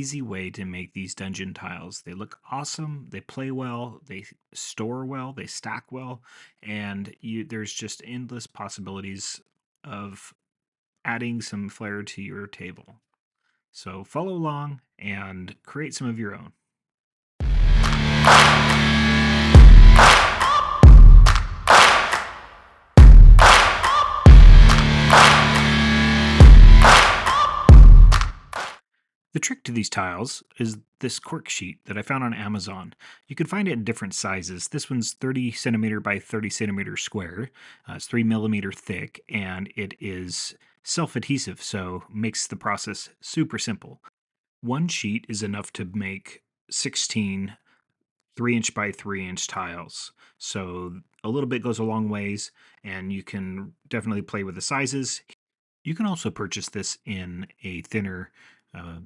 easy way to make these dungeon tiles. They look awesome, they play well, they store well, they stack well, and there's just endless possibilities of adding some flair to your table. So follow along and create some of your own. The trick to these tiles is this cork sheet that I found on Amazon. You can find it in different sizes. This one's 30 centimeter by 30 centimeter square. It's 3 millimeter thick, and it is self-adhesive, so makes the process super simple. One sheet is enough to make 16 3-inch by 3-inch tiles. So a little bit goes a long ways, and you can definitely play with the sizes. You can also purchase this in a thinner uh,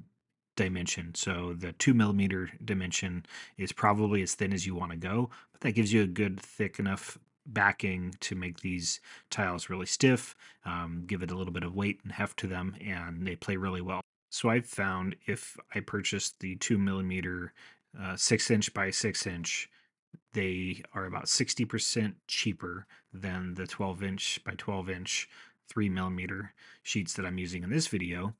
dimension. So the 2 millimeter dimension is probably as thin as you want to go, but that gives you a good thick enough backing to make these tiles really stiff, give it a little bit of weight and heft to them, and they play really well. So I've found if I purchased the 2 millimeter 6-inch by 6-inch, they are about 60% cheaper than the 12-inch by 12-inch 3 millimeter sheets that I'm using in this video,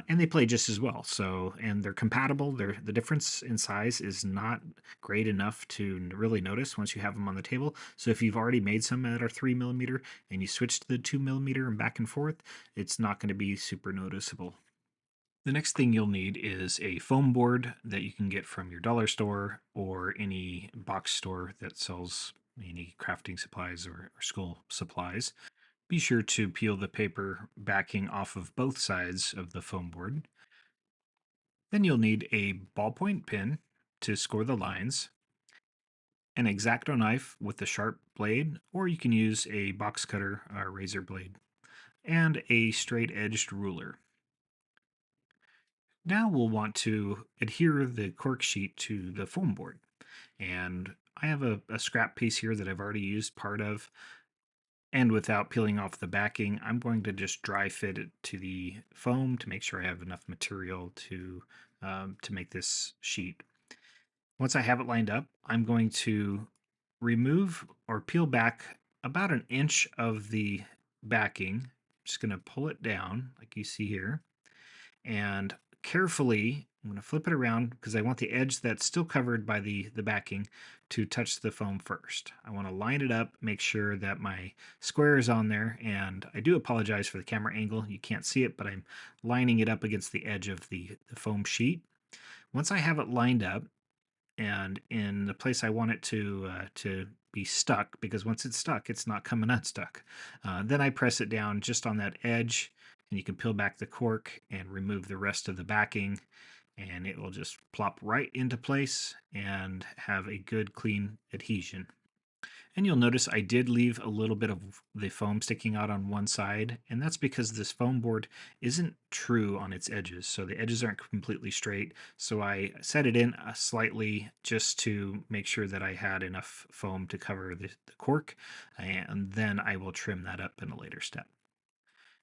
and they play just as well. So, and they're compatible. The difference in size is not great enough to really notice once you have them on the table. So, if you've already made some that are 3 millimeter and you switch to the 2 millimeter and back and forth, it's not going to be super noticeable. The next thing you'll need is a foam board that you can get from your dollar store or any box store that sells any crafting supplies or school supplies. Be sure to peel the paper backing off of both sides of the foam board. Then you'll need a ballpoint pen to score the lines, an X-Acto knife with a sharp blade, or you can use a box cutter or razor blade, and a straight-edged ruler. Now we'll want to adhere the cork sheet to the foam board. And I have a scrap piece here that I've already used part of. And without peeling off the backing, I'm going to just dry fit it to the foam to make sure I have enough material to make this sheet. Once I have it lined up, I'm going to remove or peel back about an inch of the backing. Just going to pull it down like you see here, and carefully I'm going to flip it around because I want the edge that's still covered by the backing to touch the foam first. I want to line it up, make sure that my square is on there, and I do apologize for the camera angle. You can't see it, but I'm lining it up against the edge of the foam sheet. Once I have it lined up and in the place I want it to be stuck, because once it's stuck, it's not coming unstuck. Then I press it down just on that edge, and you can peel back the cork and remove the rest of the backing, and it will just plop right into place and have a good clean adhesion. And you'll notice I did leave a little bit of the foam sticking out on one side, and that's because this foam board isn't true on its edges. So the edges aren't completely straight. So I set it in slightly just to make sure that I had enough foam to cover the cork, and then I will trim that up in a later step.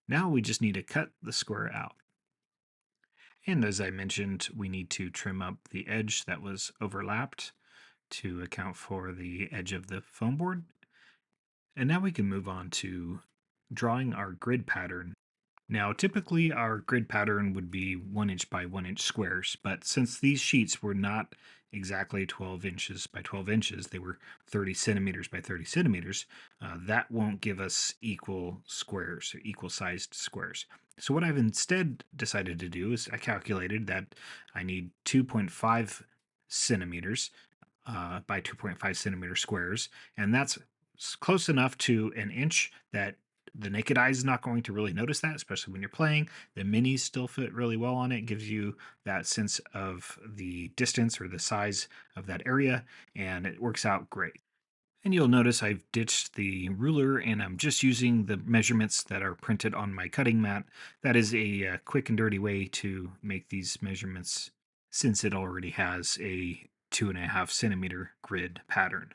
Now we just need to cut the square out. And as I mentioned, we need to trim up the edge that was overlapped to account for the edge of the foam board. And now we can move on to drawing our grid pattern. Now, typically our grid pattern would be 1-inch by 1-inch squares, but since these sheets were not exactly 12 inches by 12 inches, they were 30 centimeters by 30 centimeters, that won't give us equal squares or equal sized squares. So what I've instead decided to do is I calculated that I need 2.5 centimeters by 2.5 centimeter squares, and that's close enough to an inch that the naked eye is not going to really notice that, especially when you're playing. The minis still fit really well on it. It gives you that sense of the distance or the size of that area, and it works out great. And you'll notice I've ditched the ruler and I'm just using the measurements that are printed on my cutting mat. That is a quick and dirty way to make these measurements since it already has a 2.5 centimeter grid pattern.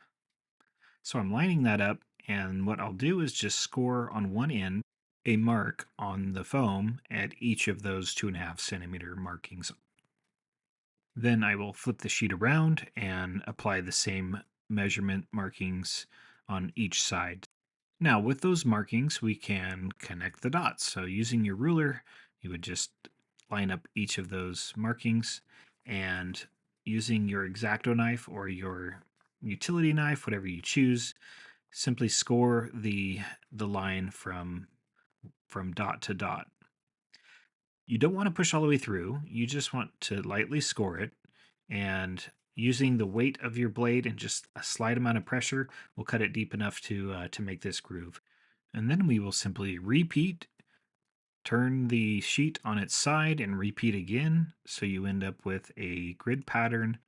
So I'm lining that up, and what I'll do is just score on one end a mark on the foam at each of those 2.5 centimeter markings. Then I will flip the sheet around and apply the same measurement markings on each side. Now, with those markings, we can connect the dots. So, using your ruler, you would just line up each of those markings, and using your X-Acto knife or your utility knife, whatever you choose, simply score the line from dot to dot. You don't want to push all the way through. You just want to lightly score it, and using the weight of your blade and just a slight amount of pressure will cut it deep enough to make this groove. And then we will simply repeat, turn the sheet on its side and repeat again. So you end up with a grid pattern,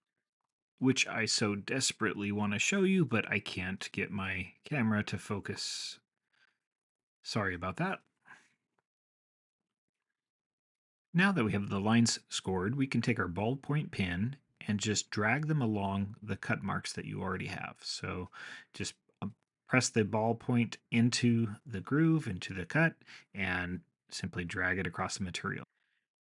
which I so desperately want to show you, but I can't get my camera to focus. Sorry about that. Now that we have the lines scored, we can take our ballpoint pen and just drag them along the cut marks that you already have. So just press the ballpoint into the groove, into the cut, and simply drag it across the material.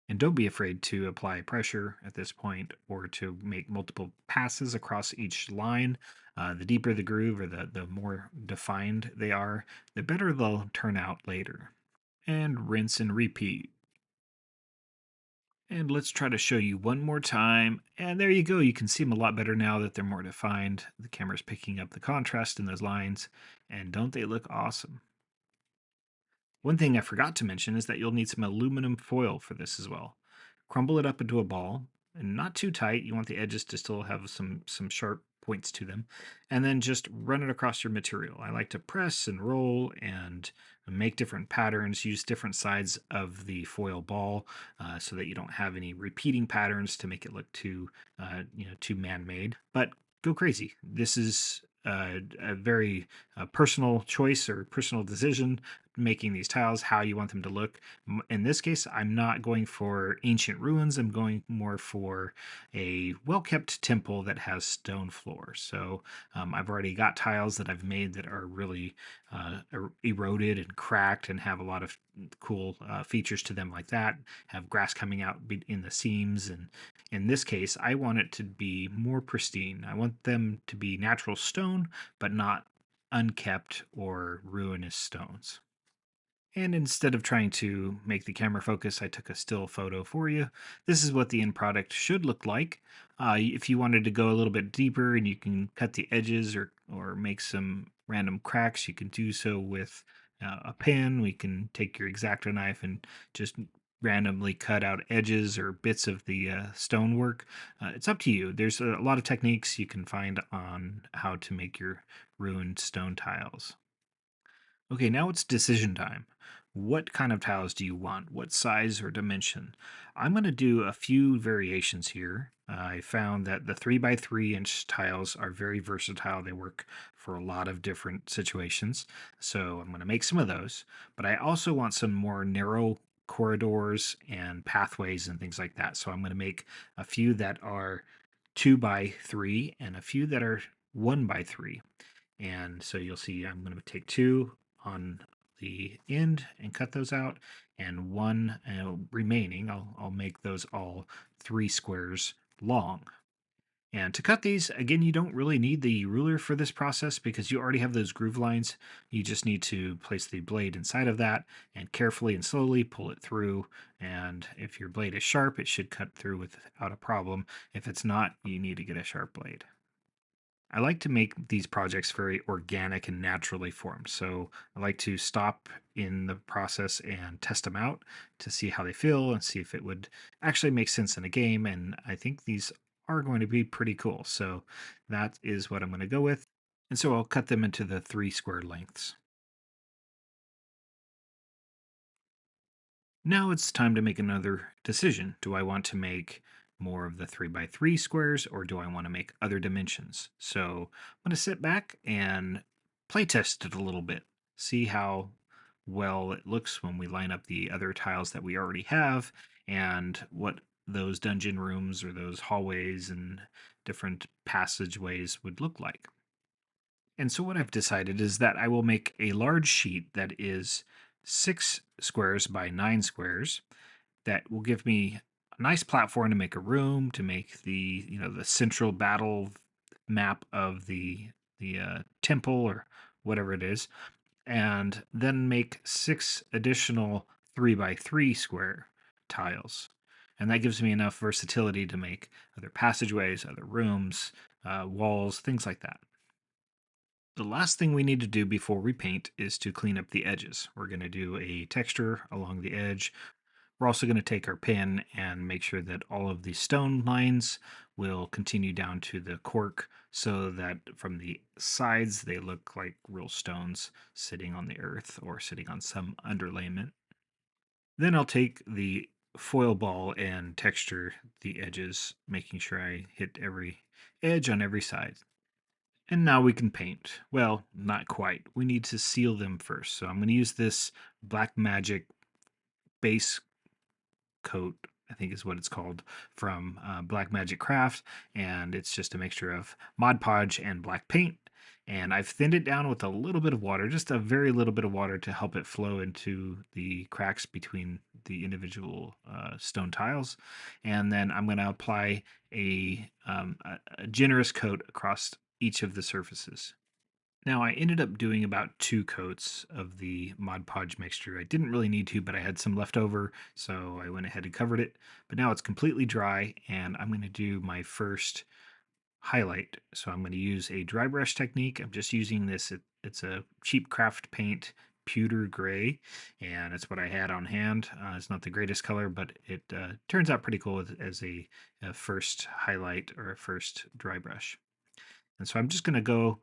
And don't be afraid to apply pressure at this point or to make multiple passes across each line. The deeper the groove or the more defined they are, the better they'll turn out later. And rinse and repeat. And let's try to show you one more time. And there you go. You can see them a lot better now that they're more defined. The camera's picking up the contrast in those lines. And don't they look awesome? One thing I forgot to mention is that you'll need some aluminum foil for this as well. Crumble it up into a ball, and not too tight. You want the edges to still have some sharp points to them, and then just run it across your material. I like to press and roll and make different patterns. Use different sides of the foil ball so that you don't have any repeating patterns to make it look too man-made. But go crazy. This is a very personal choice or personal decision making these tiles how you want them to look. In this case, I'm not going for ancient ruins. I'm going more for a well-kept temple that has stone floors. So I've already got tiles that I've made that are really eroded and cracked and have a lot of cool features to them like that. Have grass coming out in the seams. And in this case, I want it to be more pristine. I want them to be natural stone, but not unkept or ruinous stones. And instead of trying to make the camera focus, I took a still photo for you. This is what the end product should look like. If you wanted to go a little bit deeper and you can cut the edges or make some random cracks, you can do so with a pen. We can take your X-Acto knife and just randomly cut out edges or bits of the stonework. It's up to you. There's a lot of techniques you can find on how to make your ruined stone tiles. Okay, now it's decision time. What kind of tiles do you want? What size or dimension? I'm going to do a few variations here. I found that the 3 by 3 inch tiles are very versatile. They work for a lot of different situations. So I'm going to make some of those. But I also want some more narrow corridors and pathways and things like that. So I'm going to make a few that are 2 by 3 and a few that are 1 by 3. And so you'll see I'm going to take two on the end and cut those out, and one remaining. I'll make those all 3 squares long. And to cut these, again, you don't really need the ruler for this process because you already have those groove lines. You just need to place the blade inside of that and carefully and slowly pull it through. And if your blade is sharp, it should cut through without a problem. If it's not, you need to get a sharp blade. I like to make these projects very organic and naturally formed. So I like to stop in the process and test them out to see how they feel and see if it would actually make sense in a game. And I think these are going to be pretty cool. So that is what I'm going to go with. And so I'll cut them into the 3 square lengths. Now it's time to make another decision. Do I want to make more of the 3 by 3 squares or do I want to make other dimensions? So I'm going to sit back and play test it a little bit, see how well it looks when we line up the other tiles that we already have and what those dungeon rooms or those hallways and different passageways would look like. And so what I've decided is that I will make a large sheet that is 6 squares by 9 squares that will give me nice platform to make a room, to make the central battle map of the temple or whatever it is, and then make 6 additional 3 by 3 square tiles. And that gives me enough versatility to make other passageways, other rooms, walls, things like that. The last thing we need to do before we paint is to clean up the edges. We're going to do a texture along the edge. We're also going to take our pen and make sure that all of the stone lines will continue down to the cork so that from the sides they look like real stones sitting on the earth or sitting on some underlayment. Then I'll take the foil ball and texture the edges, making sure I hit every edge on every side. And now we can paint. Well, not quite. We need to seal them first. So I'm going to use this Black Magic base coat, I think is what it's called, from Black Magic Craft, and it's just a mixture of Mod Podge and black paint. And I've thinned it down with a little bit of water, just a very little bit of water to help it flow into the cracks between the individual stone tiles. And then I'm going to apply a generous coat across each of the surfaces. Now, I ended up doing about 2 coats of the Mod Podge mixture. I didn't really need to, but I had some left over, so I went ahead and covered it. But now it's completely dry, and I'm going to do my first highlight. So I'm going to use a dry brush technique. I'm just using this. It's a cheap craft paint pewter gray, and it's what I had on hand. It's not the greatest color, but it turns out pretty cool as a first highlight or a first dry brush. And so I'm just going to go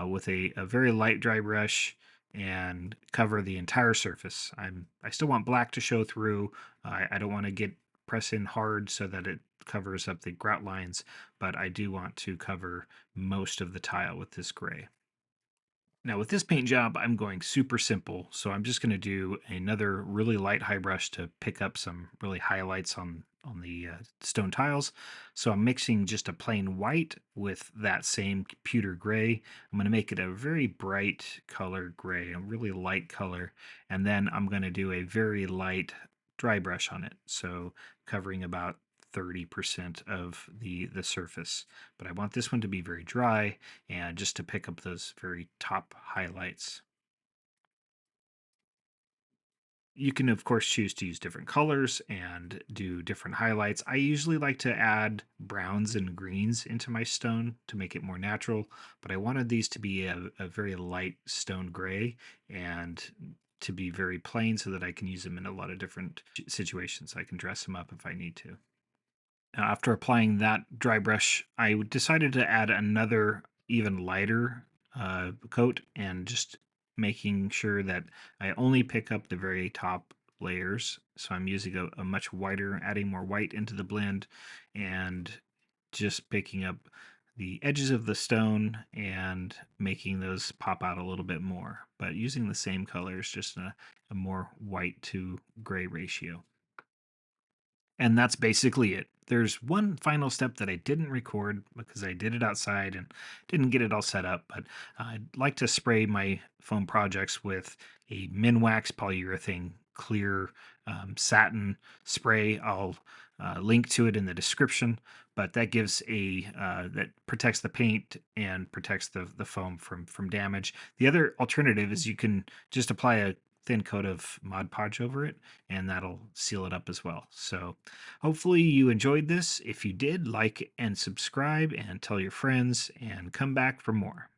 with a very light dry brush and cover the entire surface. I still want black to show through. I don't want to press in hard so that it covers up the grout lines, but I do want to cover most of the tile with this gray. Now with this paint job, I'm going super simple. So I'm just going to do another really light high brush to pick up some really highlights on the stone tiles. So I'm mixing just a plain white with that same pewter gray. I'm going to make it a very bright color gray, a really light color. And then I'm going to do a very light dry brush on it. So covering about 30% of the surface. But I want this one to be very dry and just to pick up those very top highlights. You can, of course, choose to use different colors and do different highlights. I usually like to add browns and greens into my stone to make it more natural, but I wanted these to be a very light stone gray and to be very plain so that I can use them in a lot of different situations. I can dress them up if I need to. After applying that dry brush, I decided to add another even lighter coat and just making sure that I only pick up the very top layers. So I'm using a much whiter, adding more white into the blend and just picking up the edges of the stone and making those pop out a little bit more, but using the same colors, just a more white to gray ratio. And that's basically it. There's one final step that I didn't record because I did it outside and didn't get it all set up, but I'd like to spray my foam projects with a Minwax polyurethane clear satin spray. I'll link to it in the description, but that gives that protects the paint and protects the foam from damage. The other alternative is you can just apply a thin coat of Mod Podge over it, and that'll seal it up as well. So hopefully you enjoyed this. If you did, like and subscribe and tell your friends and come back for more.